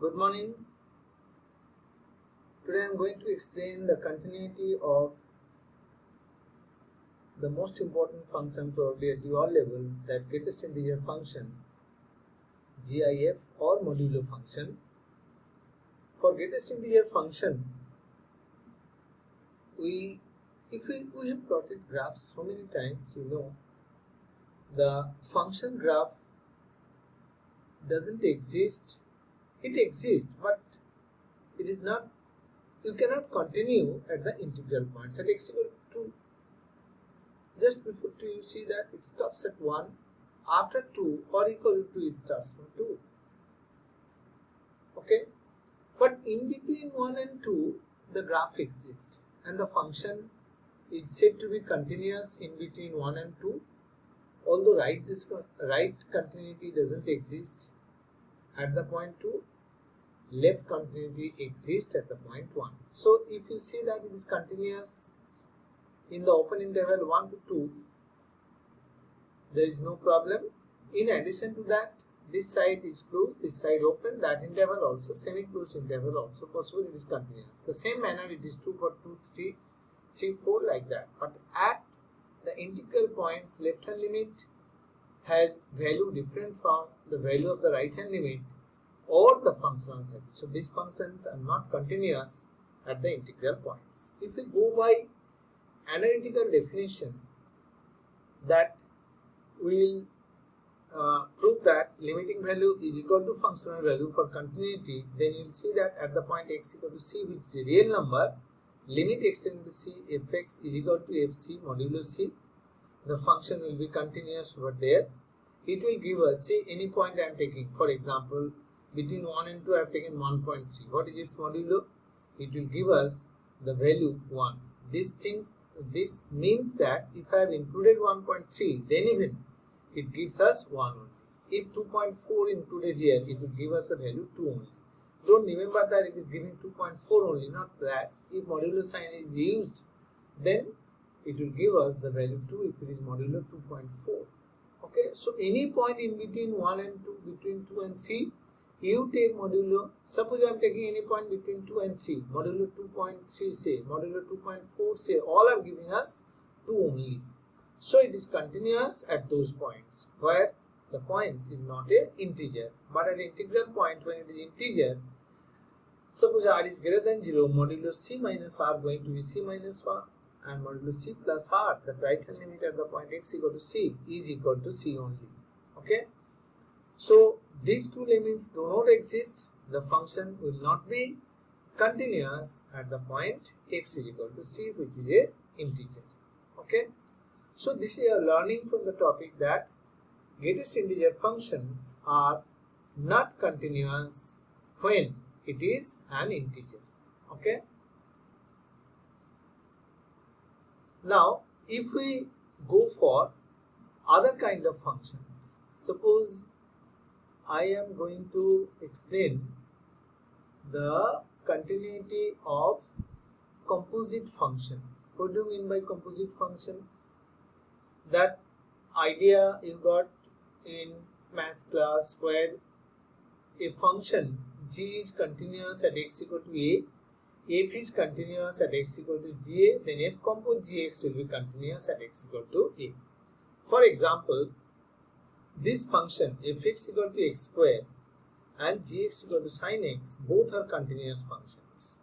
Good morning. Today I am going to explain the continuity of the most important function probably at your level, that greatest integer function, GIF or modulo function. For greatest integer function, we have plotted graphs so many times, the function graph doesn't exist. It exists, but it is not. You cannot continue at the integral points at x equal to. Just before 2 you see that it stops at 1, after 2 or equal to it starts from 2. Okay, but in between 1 and 2 the graph exists and the function is said to be continuous in between 1 and 2, although right continuity doesn't exist at the point 2, left continuity exists at the point 1. So if you see that it is continuous in the open interval 1 to 2, there is no problem. In addition to that, this side is closed, this side open, that interval also, semi-closed interval also possible, it is continuous. The same manner it is true for 2, 3, 3, 4 like that. But at the integral points, left hand limit has value different from the value of the right hand limit or the functional value. So these functions are not continuous at the integral points. If we go by analytical definition, that will prove that limiting value is equal to functional value for continuity, then you will see that at the point x equal to c, which is a real number, limit extending to c, fx is equal to fc modulo c. The function will be continuous over there. It will give us, say, any point I am taking. For example, between 1 and 2 I have taken 1.3. What is its modulo? It will give us the value 1. This means that if I have included 1.3, then even it gives us 1 only. If 2.4 included here, it will give us the value 2 only. Don't remember that it is giving 2.4 only, not that. If modulo sign is used, then it will give us the value 2 if it is modulo 2.4. Okay, so any point in between 1 and 2, between 2 and 3, you take modulo. Suppose I am taking any point between 2 and 3, modulo 2.3 say, modulo 2.4 say, all are giving us 2 only. So it is continuous at those points where the point is not an integer. But at integral point, when it is integer, suppose r is greater than 0, modulo c minus r going to be c minus 1 and modulo c plus r, the right hand limit at the point x equal to c is equal to c only. Okay. So these two limits do not exist. The function will not be continuous at the point x is equal to c, which is a integer. Okay. So this is a learning from the topic that greatest integer functions are not continuous when it is an integer. Okay. Now if we go for other kind of functions, suppose I am going to explain the continuity of composite function. What do you mean by composite function? That idea you got in maths class where a function g is continuous at x equal to a, f is continuous at x equal to ga, then f compose gx will be continuous at x equal to a. For example, this function fx equal to x square and gx equal to sin x, both are continuous functions.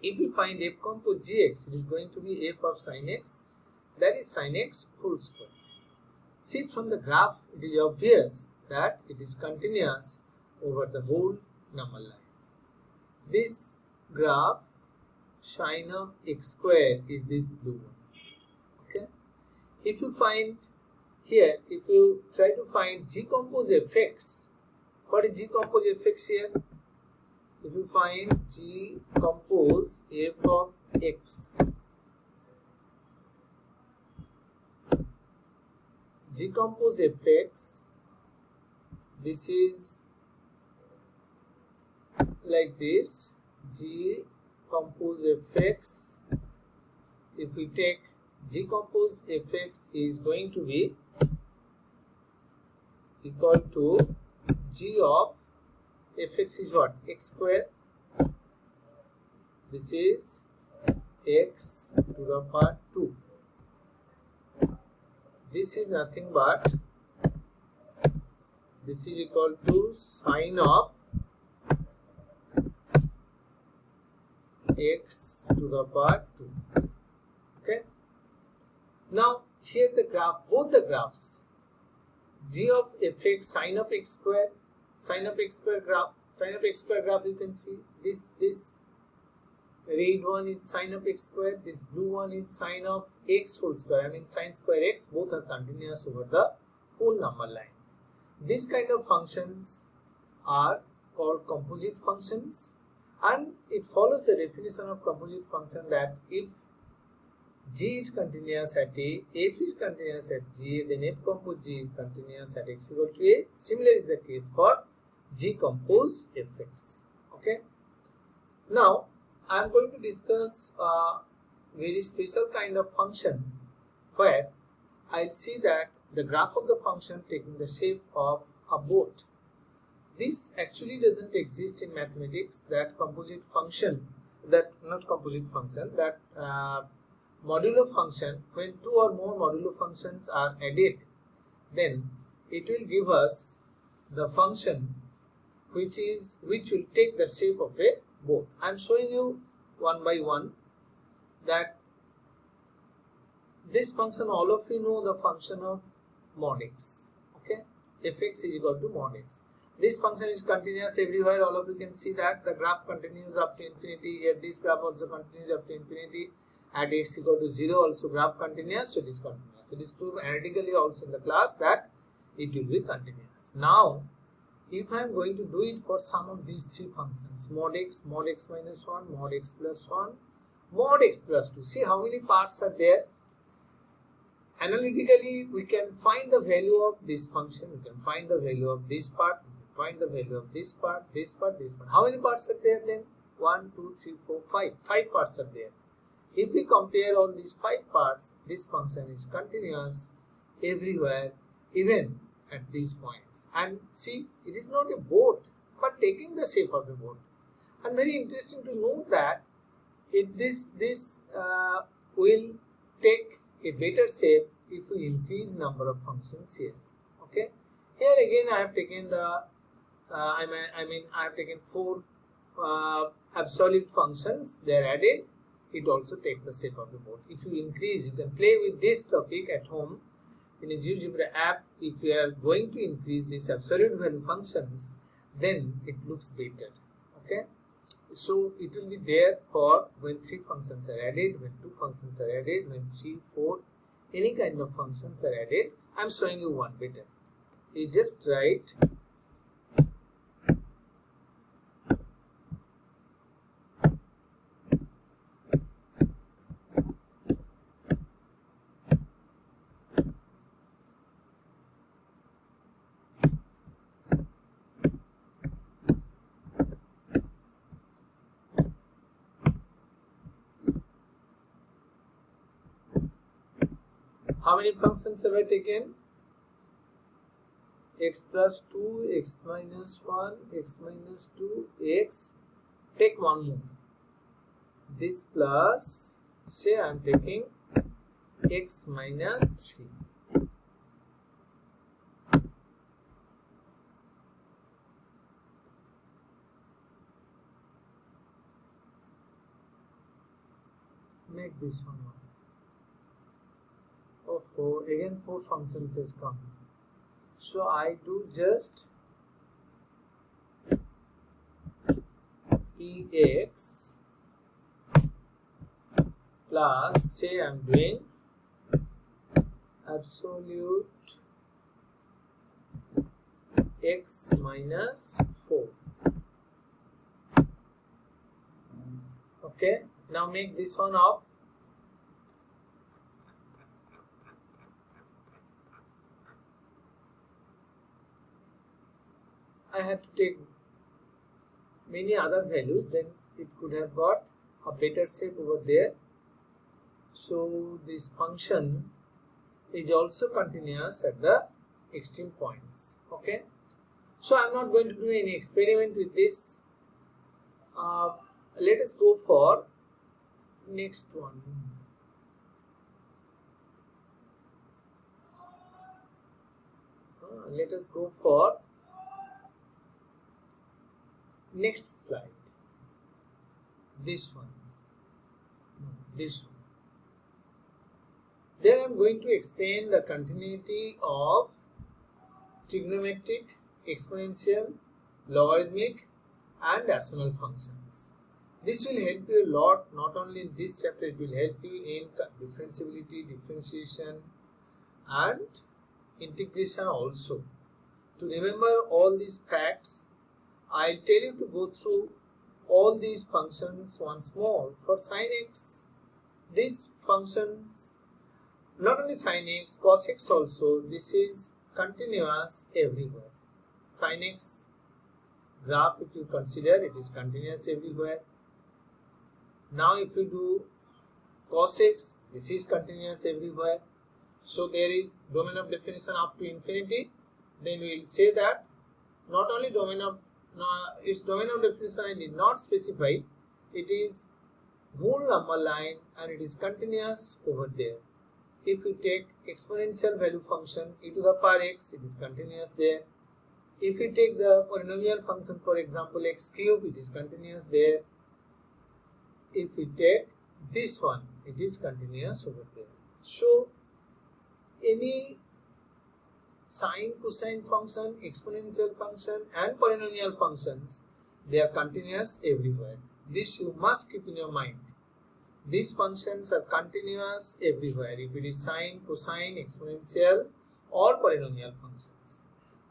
If we find f compose gx, it is going to be f of sin x, that is sin x whole square. See, from the graph it is obvious that it is continuous over the whole number line. This graph sin of x square is this blue one. Okay. If you find here, if you try to find g compose fx, what is g compose fx here? If you find g compose f of x, g compose fx, this is like this, g compose fx, if we take g compose fx is going to be equal to g of fx is what? X square. This is x to the power 2. This is nothing but this is equal to sine of x to the power 2. Okay. Now here the graph, both the graphs, g of fx sine of x square graph, you can see this red one is sine of x square, this blue one is sine of x whole square, I mean sine square x, both are continuous over the whole number line. This kind of functions are called composite functions, and it follows the definition of composite function that if g is continuous at a, f is continuous at g, then f compose g is continuous at x equal to a. Similar is the case for g compose fx. Okay. Now I am going to discuss a very special kind of function where I'll see that the graph of the function taking the shape of a boat. This actually doesn't exist in mathematics, that composite function, that modulo function, when two or more modulo functions are added, then it will give us the function which will take the shape of a boat. I am showing you one by one that this function, all of you know the function of mod x. Okay, fx is equal to mod x. This function is continuous everywhere. All of you can see that the graph continues up to infinity. Here this graph also continues up to infinity. At x equal to 0 also graph continuous, so it is continuous. So it is proved analytically also in the class that it will be continuous. Now if I am going to do it for some of these three functions, mod x minus 1, mod x plus 1, mod x plus 2, see how many parts are there. Analytically we can find the value of this function, we can find the value of this part, we can find the value of this part, this part, this part. How many parts are there then? 1, 2, 3, 4, 5. 5 parts are there. If we compare all these 5 parts, this function is continuous everywhere, even at these points. And see, it is not a boat, but taking the shape of a boat. And very interesting to note that this will take a better shape if we increase number of functions here. Okay. Here again I have taken the I have taken 4 absolute functions. They are added. It also takes the shape of the boat. If you increase, you can play with this topic at home in a GeoGebra app. If you are going to increase these absolute value functions, then it looks better. Okay. So it will be there for when 3 functions are added, when 2 functions are added, when 3, 4, any kind of functions are added. I am showing you one better. You just write how many functions have I taken? X plus 2, x minus 1, x minus 2, x. Take one more. This plus, say I am taking x minus 3. Make this one. Oh, again 4 functions has come. So I do just px plus, say I am doing absolute x minus 4. Okay, now make this one up. I had to take many other values, then it could have got a better shape over there. So this function is also continuous at the extreme points. Okay. So I'm not going to do any experiment with this. Let us go for next one. Let us go for next slide. This one. This one. There I am going to explain the continuity of trigonometric, exponential, logarithmic and rational functions. This will help you a lot, not only in this chapter, it will help you in differentiability, differentiation and integration also. To remember all these facts, I'll tell you to go through all these functions once more. For sin x, these functions, not only sin x, cos x also, this is continuous everywhere. Sin x graph, if you consider, it is continuous everywhere. Now if you do cos x, this is continuous everywhere. So there is domain of definition up to infinity. Then we will say that not only domain of its domain of definition I did not specify. It is whole number line and it is continuous over there. If you take exponential value function e to the power x, it is continuous there. If you take the polynomial function, for example x cube, it is continuous there. If we take this one, it is continuous over there. So any sine, cosine function, exponential function and polynomial functions, they are continuous everywhere. This you must keep in your mind. These functions are continuous everywhere, if it is sine, cosine, exponential or polynomial functions.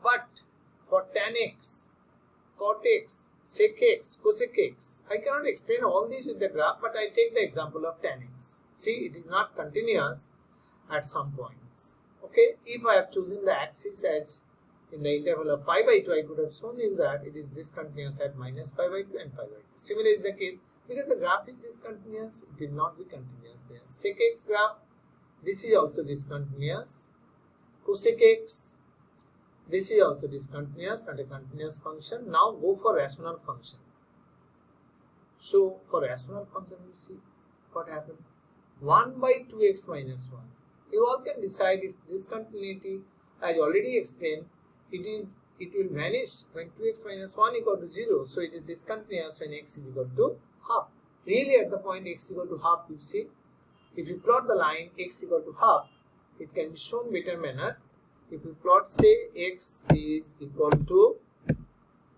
But for tan x, cot x, sec x, cosec x, I cannot explain all these with the graph, but I take the example of tan x. See, it is not continuous at some points. Okay, if I have chosen the axis as in the interval of pi by 2, I could have shown you that it is discontinuous at minus pi by 2 and pi by 2. Similar is the case, because the graph is discontinuous, it will not be continuous there. Sec x graph, this is also discontinuous. Cosec x, this is also discontinuous and a continuous function. Now go for rational function. So for rational function, you see what happened. 1 by 2x minus 1. You all can decide its discontinuity. As already explained, it will vanish when 2x minus 1 equal to 0. So it is discontinuous when x is equal to half. Really at the point x equal to half, you see, if you plot the line x equal to half, it can be shown better manner. If you plot, say x is equal to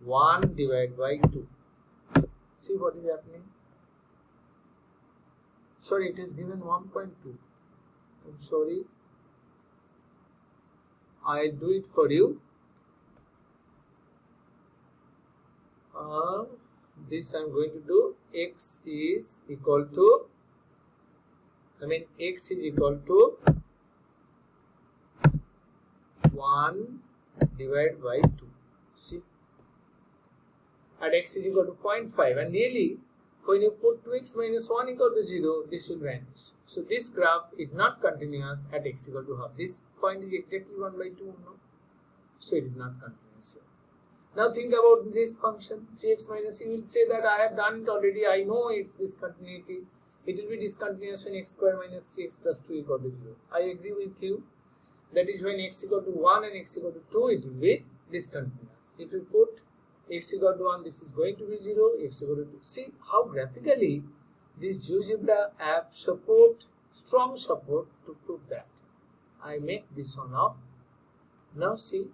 1 divided by 2. See what is happening. Sorry, it is given 1.2. I'm sorry. I'll do it for you. This I'm going to do. X is equal to, x is equal to 1 divided by 2. See, at x is equal to 0.5, and really when you put 2x minus 1 equal to 0, this will vanish. So this graph is not continuous at x equal to half. This point is exactly 1 by 2, no? So it is not continuous here. Now think about this function 3x minus, you will say that I have done it already, I know its discontinuity. It will be discontinuous when x square minus 3x plus 2 equal to 0. I agree with you. That is when x equal to 1 and x equal to 2, it will be discontinuous. If you put x equal to 1, this is going to be 0, x equal to 2. See how graphically this GeoGebra app strong support to prove that. I make this one up. Now see,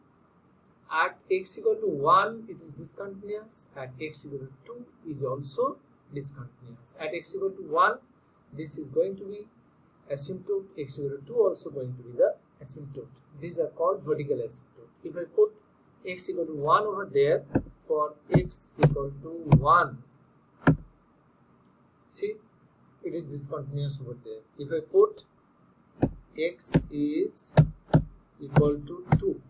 at x equal to 1, it is discontinuous. At x equal to 2 is also discontinuous. At x equal to 1, this is going to be asymptote. X equal to 2 also going to be the asymptote. These are called vertical asymptote. If I put x equal to 1 over there, for x equal to 1, see, it is discontinuous over there. If I put x is equal to 2,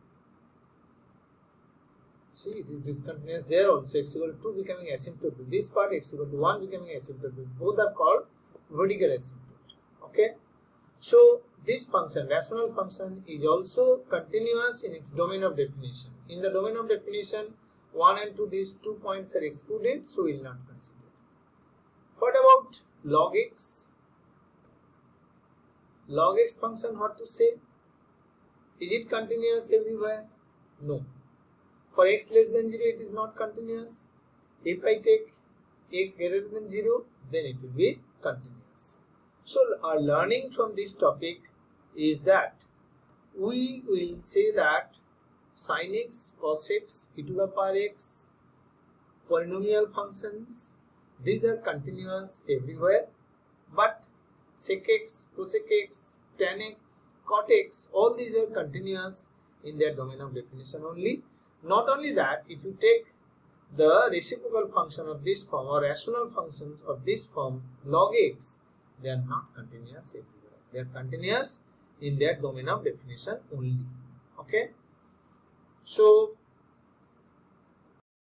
see, it is discontinuous there also. X equal to 2 becoming asymptote. This part x equal to 1 becoming asymptote. Both are called vertical asymptote. Okay. So this function, rational function, is also continuous in its domain of definition. In the domain of definition, 1 and 2, these 2 points are excluded, so we will not consider. What about log x? Log x function, what to say? Is it continuous everywhere? No. For x less than 0, it is not continuous. If I take x greater than 0, then it will be continuous. So our learning from this topic is that we will say that sin x, cos x, e to the power x, polynomial functions, these are continuous everywhere, but sec x, cosec x, tan x, cot x, all these are continuous in their domain of definition only. Not only that, if you take the reciprocal function of this form or rational functions of this form, log x, they are not continuous everywhere. They are continuous in their domain of definition only. Okay. So